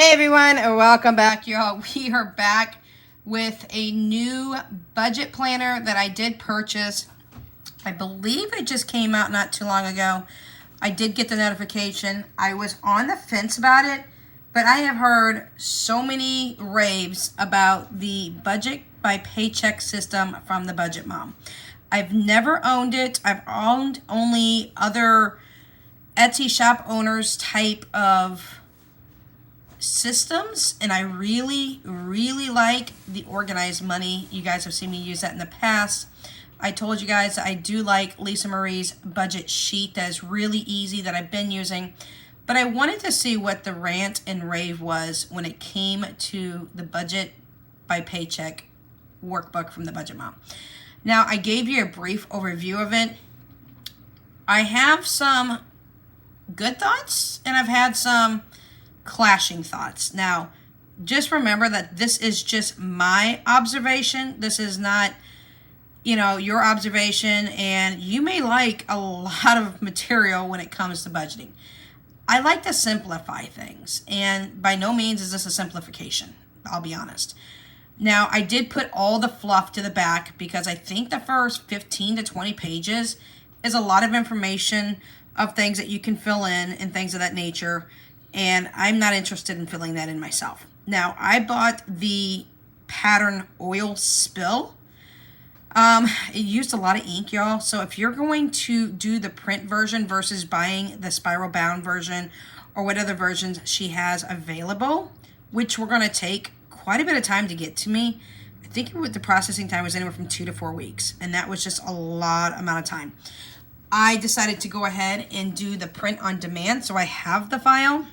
Hey everyone, and welcome back, y'all. We are back with a new budget planner that I did purchase. I believe it just came out not too long ago. I did get the notification. I was on the fence about it, but I have heard so many raves about the budget by paycheck system from the Budget Mom. I've never owned it. I've owned only other Etsy shop owners type of systems, and I really like the organized money. You guys have seen me use that in the past. I told you guys I do like Lisa Marie's budget sheet that is really easy that I've been using, but I wanted to see what the rant and rave was when it came to the budget by paycheck workbook from the Budget Mom. Now, I gave you a brief overview of it. I have some good thoughts and I've had some clashing thoughts. Now, just remember that this is just my observation. This is not, your observation, and you may like a lot of material when it comes to budgeting. I like to simplify things, and by no means is this a simplification, I'll be honest. Now, I did put all the fluff to the back because I think the first 15 to 20 pages is a lot of information of things that you can fill in and things of that nature. And I'm not interested in filling that in myself. Now, I bought the pattern oil spill. It used a lot of ink, y'all. So if you're going to do the print version versus buying the spiral bound version or what other versions she has available, which we're going to take quite a bit of time to get to me. I think the processing time was anywhere from 2 to 4 weeks. And that was just a lot amount of time. I decided to go ahead and do the print on demand. So I have the file.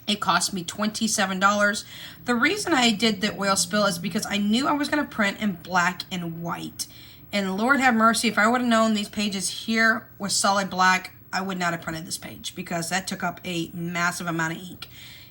It cost me $27. The reason I did the oil spill is because I knew I was going to print in black and white. And Lord have mercy, if I would have known these pages here were solid black, I would not have printed this page because that took up a massive amount of ink.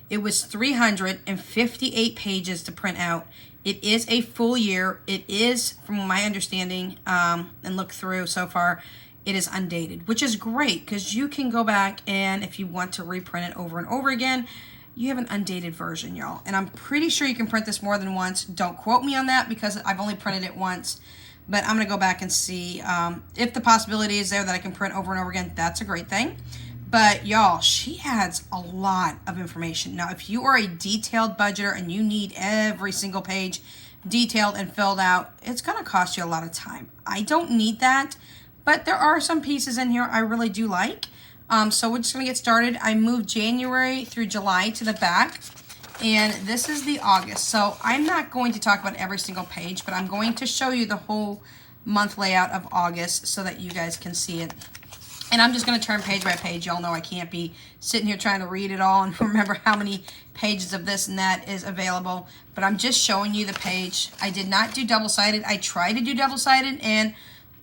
It was 358 pages to print out. It is a full year. It is, from my understanding and look through so far, it is undated, which is great because you can go back and if you want to reprint it over and over again, you have an undated version, y'all. And I'm pretty sure you can print this more than once. Don't quote me on that because I've only printed it once, but I'm going to go back and see if the possibility is there that I can print over and over again. That's a great thing. But y'all, she has a lot of information. Now, if you are a detailed budgeter and you need every single page detailed and filled out, it's going to cost you a lot of time. I don't need that. But there are some pieces in here I really do like. So we're just going to get started. I moved January through July to the back. And this is the August. So I'm not going to talk about every single page, but I'm going to show you the whole month layout of August so that you guys can see it. And I'm just going to turn page by page. Y'all know I can't be sitting here trying to read it all and remember how many pages of this and that is available. But I'm just showing you the page. I did not do double-sided. I tried to do double-sided, and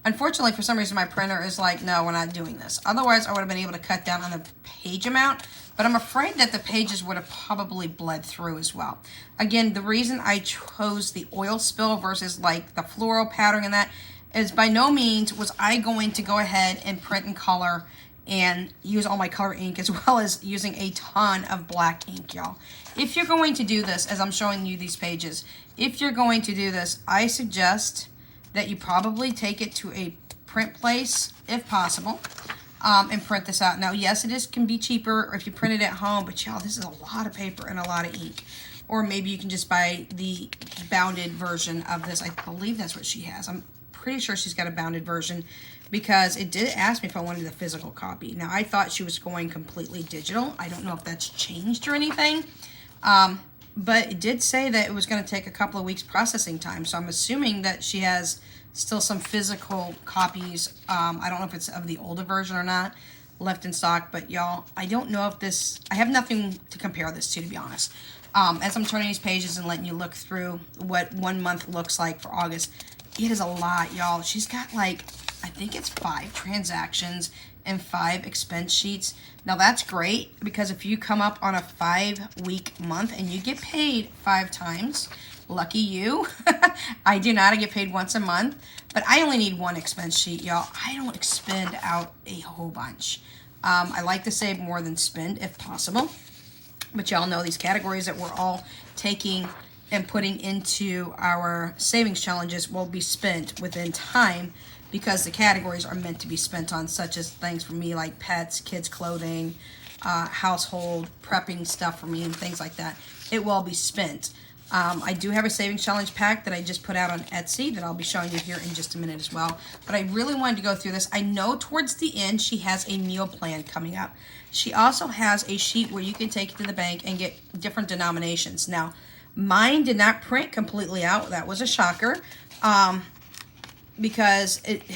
unfortunately, for some reason, my printer is like, no, we're not doing this. Otherwise, I would have been able to cut down on the page amount, but I'm afraid that the pages would have probably bled through as well. Again, the reason I chose the oil spill versus like the floral pattern and that is by no means was I going to go ahead and print in color and use all my color ink as well as using a ton of black ink, y'all. If you're going to do this, as I'm showing you these pages, if you're going to do this, I suggest that you probably take it to a print place if possible and print this out. Now, yes, can be cheaper if you print it at home, but y'all, this is a lot of paper and a lot of ink. Or maybe you can just buy the bounded version of this. I believe that's what she has. I'm pretty sure she's got a bounded version because it did ask me if I wanted the physical copy. Now, I thought she was going completely digital. I don't know if that's changed or anything. But it did say that it was going to take a couple of weeks processing time. So I'm assuming that she has still some physical copies. I don't know if it's of the older version or not left in stock. But y'all, I don't know if this, I have nothing to compare this to be honest. As I'm turning these pages and letting you look through what 1 month looks like for August, it is a lot, y'all. She's got like, I think it's 5 transactions and 5 expense sheets. Now that's great because if you come up on a 5-week month and you get paid 5 times, lucky you. I do not. I get paid once a month, but I only need 1 expense sheet, y'all. I don't expend out a whole bunch. I like to save more than spend if possible. But y'all know these categories that we're all taking and putting into our savings challenges will be spent within time, because the categories are meant to be spent on, such as things for me like pets, kids clothing, household, prepping stuff for me and things like that. It will be spent. I do have a savings challenge pack that I just put out on Etsy that I'll be showing you here in just a minute as well. But I really wanted to go through this. I know towards the end she has a meal plan coming up. She also has a sheet where you can take it to the bank and get different denominations. Now, mine did not print completely out. That was a shocker. Because it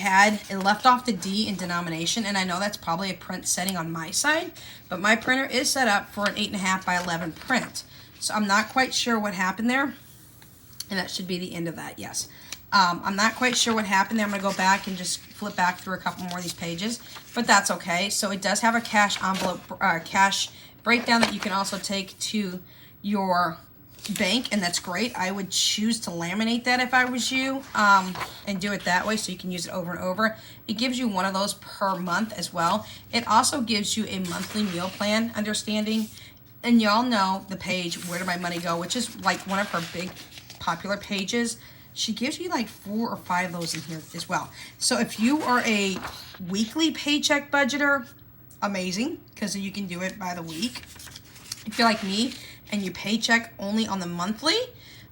left off the D in denomination, and I know that's probably a print setting on my side, but my printer is set up for an 8.5 by 11 print. So I'm not quite sure what happened there, and that should be the end of that, yes. I'm not quite sure what happened there. I'm gonna go back and just flip back through a couple more of these pages, but that's okay. So it does have a cash envelope, cash breakdown that you can also take to your bank, and that's great. I would choose to laminate that if I was you, and do it that way so you can use it over and over. It gives you one of those per month as well. It also gives you a monthly meal plan understanding, and y'all know the page Where Did My Money Go, which is like one of her big popular pages. She gives you like 4 or 5 of those in here as well. So if you are a weekly paycheck budgeter, amazing, because you can do it by the week. If you're like me and you paycheck only on the monthly,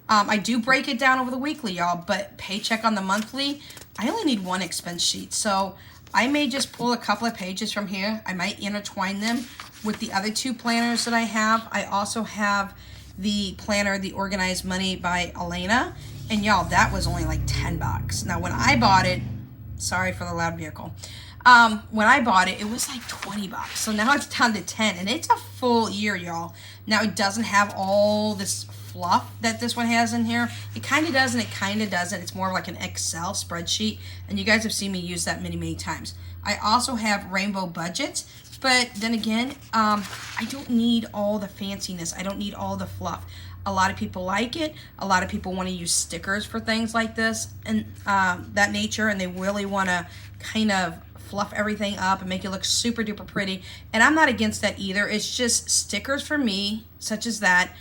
I do break it down over the weekly, y'all, but paycheck on the monthly, I only need one expense sheet. So I may just pull a couple of pages from here. I might intertwine them with the other 2 planners that I have. I also have the planner, The Organized Money by Elena. And y'all, that was only like $10. Now, when I bought it, sorry for the loud vehicle. When I bought it, it was like $20. So now it's down to 10, and it's a full year, y'all. Now, it doesn't have all this fluff that this one has in here. It kind of does and it kind of doesn't. It's more like an Excel spreadsheet, and you guys have seen me use that many, many times. I also have rainbow budgets, but then again, I don't need all the fanciness. I don't need all the fluff. A lot of people like it. A lot of people want to use stickers for things like this and that nature, and they really want to kind of fluff everything up and make it look super duper pretty. And I'm not against that either. It's just stickers for me, such as that,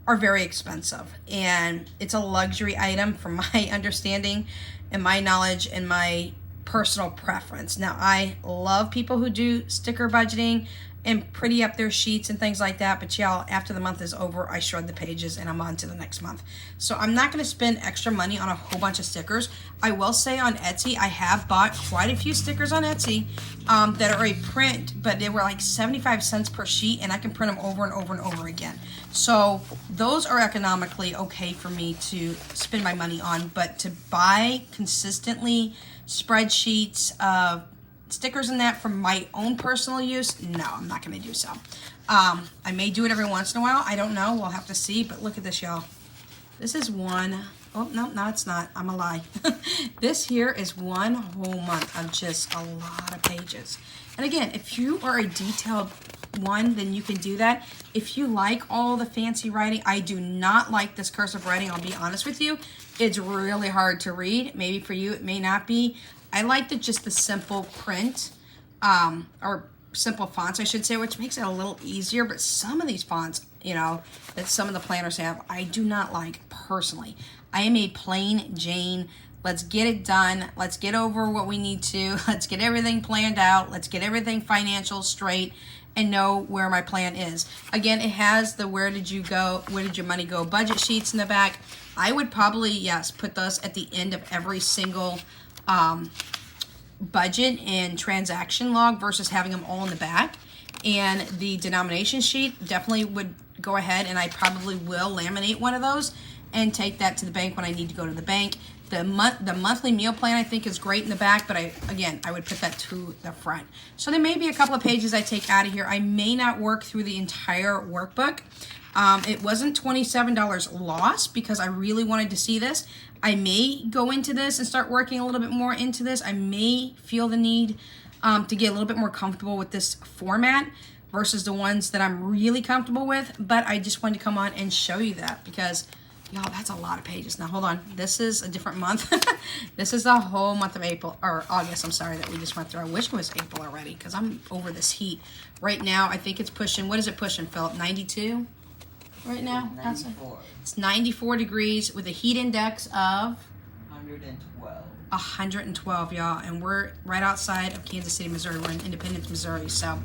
are very expensive, and it's a luxury item from my understanding and my knowledge and my personal preference. Now, I love people who do sticker budgeting and pretty up their sheets and things like that, but y'all, after the month is over, I shred the pages and I'm on to the next month. So I'm not gonna spend extra money on a whole bunch of stickers. I will say on Etsy, I have bought quite a few stickers on Etsy that are a print, but they were like 75 cents per sheet, and I can print them over and over and over again. So those are economically okay for me to spend my money on, but to buy consistently spreadsheets of stickers and that for my own personal use, no, I'm not going to do so. I may do it every once in a while. I don't know. We'll have to see. But look at this, y'all. This is one. Oh, no, it's not. I'm a lie. This here is one whole month of just a lot of pages. And again, if you are a detailed one, then you can do that. If you like all the fancy writing, I do not like this cursive writing. I'll be honest with you. It's really hard to read. Maybe for you, it may not be. I like the simple print, or simple fonts, I should say, which makes it a little easier. But some of these fonts, you know, that some of the planners have, I do not like personally. I am a plain Jane. Let's get it done. Let's get over what we need to. Let's get everything planned out. Let's get everything financial straight and know where my plan is. Again, it has the where did your money go budget sheets in the back. I would probably, yes, put those at the end of every single budget and transaction log versus having them all in the back. And the denomination sheet definitely would go ahead, and I probably will laminate one of those and take that to the bank when I need to go to the bank. The monthly meal plan I think is great in the back, but I would put that to the front. So there may be a couple of pages I take out of here. I may not work through the entire workbook. It wasn't $27 lost because I really wanted to see this. I may go into this and start working a little bit more into this. I may feel the need to get a little bit more comfortable with this format versus the ones that I'm really comfortable with, but I just wanted to come on and show you that because Y'all, that's a lot of pages. Now, hold on. This is a different month. This is the whole month of April, or August, I'm sorry, that we just went through. I wish it was April already, because I'm over this heat. Right now, I think it's pushing, what is it pushing, Philip? 92 right now? 94. It's 94 degrees with a heat index of 112. 112, y'all. And we're right outside of Kansas City, Missouri. We're in Independence, Missouri. So,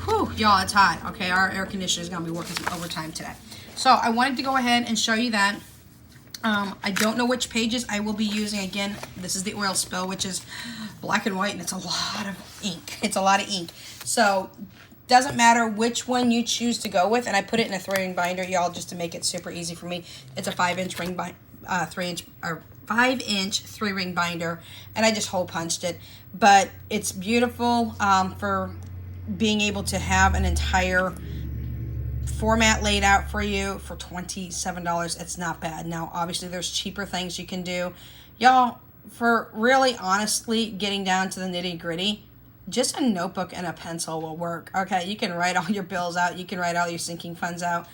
whew, y'all, it's hot. Okay, our air conditioner is going to be working some overtime today. So I wanted to go ahead and show you that. I don't know which pages I will be using. Again, this is the oil spill, which is black and white, and it's a lot of ink. It's a lot of ink. So doesn't matter which one you choose to go with. And I put it in a 3-ring binder, y'all, just to make it super easy for me. It's a 5-inch ring 5-inch 3-ring binder, and I just hole punched it. But it's beautiful for being able to have an entire format laid out for you for $27. It's not bad. Now, obviously, there's cheaper things you can do. Y'all, for really honestly getting down to the nitty gritty, just a notebook and a pencil will work. Okay, you can write all your bills out. You can write all your sinking funds out.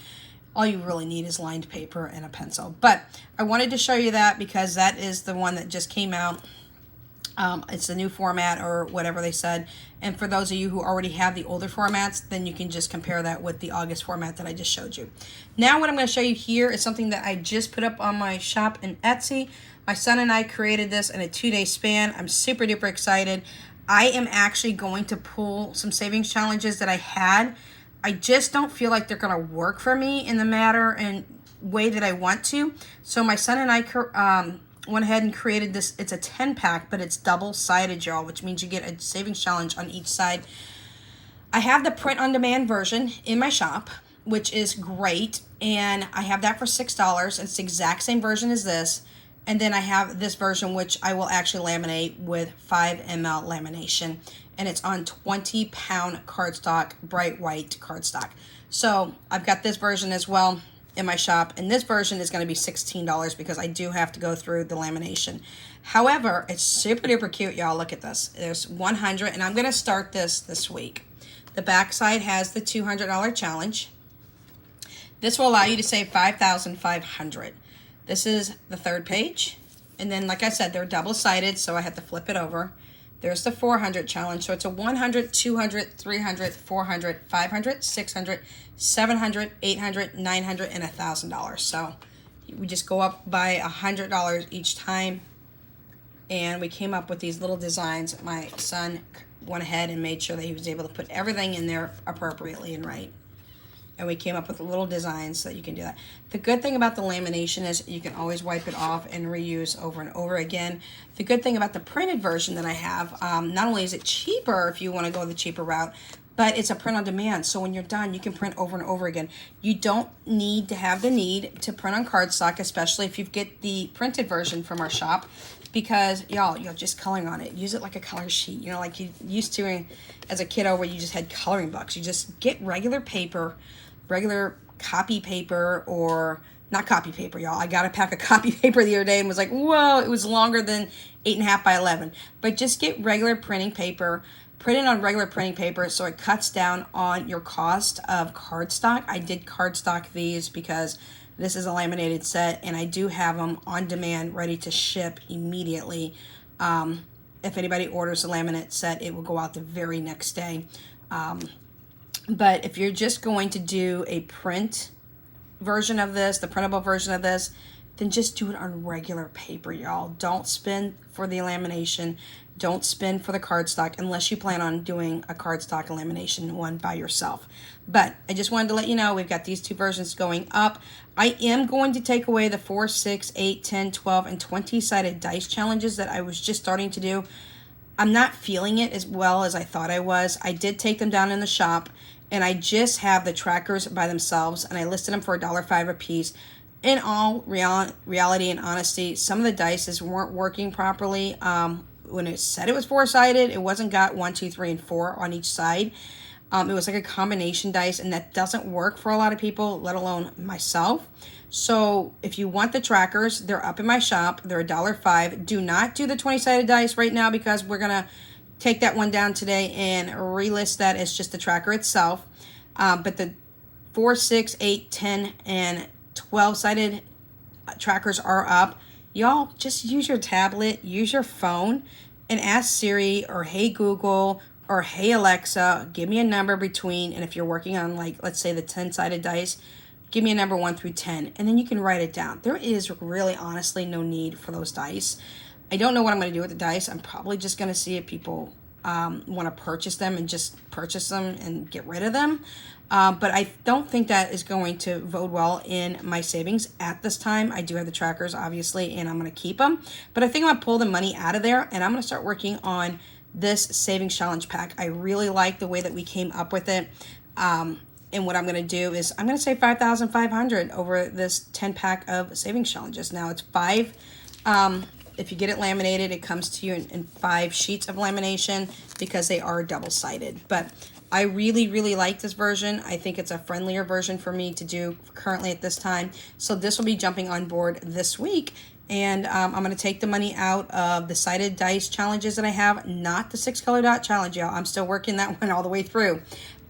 All you really need is lined paper and a pencil. But I wanted to show you that because that is the one that just came out. It's the new format or whatever they said. And for those of you who already have the older formats, then you can just compare that with the August format that I just showed you. Now what I'm going to show you here is something that I just put up on my shop in Etsy. My son and I created this in a 2-day span. I'm super duper excited. I am actually going to pull some savings challenges that I had. I just don't feel like they're going to work for me in the matter and way that I want to. So my son and I went ahead and created this. It's a 10-pack, but it's double-sided, y'all, which means you get a savings challenge on each side. I have the print-on-demand version in my shop, which is great, and I have that for $6. It's the exact same version as this, and then I have this version, which I will actually laminate with 5 ml lamination, and it's on 20-pound cardstock, bright white cardstock. So I've got this version as well in my shop, and this version is going to be $16 because I do have to go through the lamination. However, it's super duper cute, y'all. Look at this. There's 100, and I'm going to start this week. The back side has the $200 challenge. This will allow you to save $5,500. This is the 3rd page, and then like I said, they're double-sided, so I have to flip it over. There's the 400 challenge. So it's a 100, 200, 300, 400, 500, 600, 700, 800, 900, and $1,000. So we just go up by $100 each time. And we came up with these little designs. My son went ahead and made sure that he was able to put everything in there appropriately and right. And we came up with little designs so that you can do that. The good thing about the lamination is you can always wipe it off and reuse over and over again. The good thing about the printed version that I have, not only is it cheaper if you want to go the cheaper route, but it's a print on demand. So when you're done, you can print over and over again. You don't need to have the need to print on cardstock, especially if you get the printed version from our shop, because y'all, you're just coloring on it. Use it like a color sheet, you know, like you used to as a kiddo where you just had coloring books. You just get regular paper, regular copy paper, or not copy paper, y'all. I got a pack of copy paper the other day and was like, whoa, it was longer than 8.5 by 11. But just get regular printing paper, print it on regular printing paper so it cuts down on your cost of cardstock. I did cardstock these because this is a laminated set, and I do have them on demand ready to ship immediately. If anybody orders a laminate set, it will go out the very next day. But if you're just going to do a print version of this, the printable version of this, then just do it on regular paper, y'all. Don't spend for the lamination. Don't spend for the cardstock unless you plan on doing a cardstock lamination one by yourself. But I just wanted to let you know we've got these 2 versions going up. I am going to take away the 4, 6, 8, 10, 12, and 20-sided dice challenges that I was just starting to do. I'm not feeling it as well as I thought I was. I did take them down in the shop, and I just have the trackers by themselves, and I listed them for $1.05 a piece. In all reality and honesty, some of the dice weren't working properly. When it said it was 4-sided, it wasn't got 1, 2, 3, and 4 on each side. It was like a combination dice, and that doesn't work for a lot of people, let alone myself. So if you want the trackers, they're up in my shop. They're $1.05. Do not do the 20-sided dice right now because we're going to take that one down today and relist that as just the tracker itself. But the 4, 6, 8, 10, and 12-sided trackers are up, y'all just use your tablet, use your phone, and ask Siri or Hey Google or Hey Alexa, give me a number between, and if you're working on, like, let's say the 10-sided dice, give me a number 1 through 10, and then you can write it down. There is really honestly no need for those dice. I don't know what I'm going to do with the dice. I'm probably just going to see if people want to purchase them and just purchase them and get rid of them. But I don't think that is going to bode well in my savings at this time. I do have the trackers, obviously, and I'm going to keep them. But I think I'm going to pull the money out of there, and I'm going to start working on this savings challenge pack. I really like the way that we came up with it. And what I'm going to do is I'm going to save $5,500 over this 10 pack of savings challenges. Now it's 5. If you get it laminated, it comes to you in 5 sheets of lamination because they are double-sided. But I really, really like this version. I think it's a friendlier version for me to do currently at this time. So this will be jumping on board this week. And I'm going to take the money out of the sided dice challenges that I have, not the 6-color dot challenge, y'all. I'm still working that one all the way through.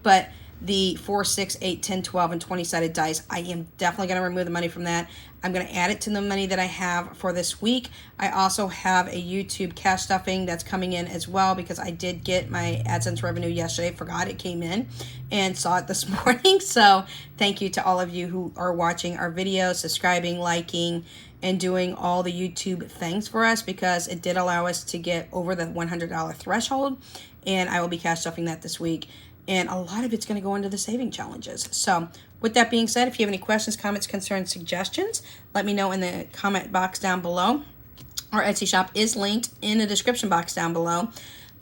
But the 4, 6, 8, 10, 12, and 20-sided dice, I am definitely going to remove the money from that. I'm going to add it to the money that I have for this week. I also have a YouTube cash stuffing that's coming in as well because I did get my AdSense revenue yesterday. Forgot it came in and saw it this morning. So thank you to all of you who are watching our videos, subscribing, liking, and doing all the YouTube things for us because it did allow us to get over the $100 threshold. And I will be cash stuffing that this week. And a lot of it's going to go into the saving challenges. So with that being said, if you have any questions, comments, concerns, suggestions, let me know in the comment box down below. Our Etsy shop is linked in the description box down below.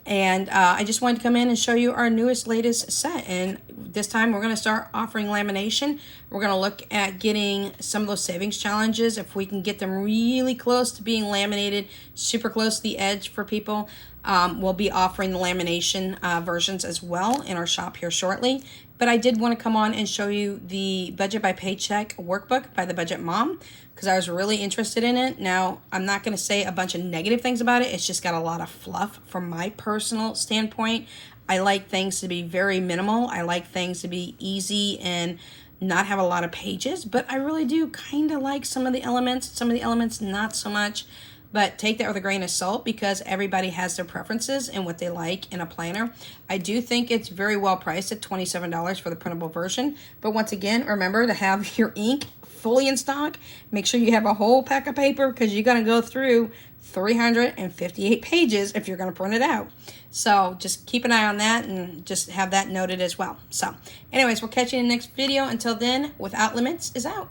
And I just wanted to come in and show you our latest set. And this time we're going to start offering lamination. We're going to look at getting some of those savings challenges. If we can get them really close to being laminated, super close to the edge for people, we'll be offering the lamination versions as well in our shop here shortly. But I did want to come on and show you the Budget by Paycheck workbook by the Budget Mom because I was really interested in it. Now, I'm not going to say a bunch of negative things about it. It's just got a lot of fluff from my personal standpoint. I like things to be very minimal. I like things to be easy and not have a lot of pages. But I really do kind of like some of the elements not so much. But take that with a grain of salt because everybody has their preferences and what they like in a planner. I do think it's very well priced at $27 for the printable version. But once again, remember to have your ink fully in stock. Make sure you have a whole pack of paper because you're going to go through 358 pages if you're going to print it out. So just keep an eye on that and just have that noted as well. So anyways, we'll catch you in the next video. Until then, Without Limits is out.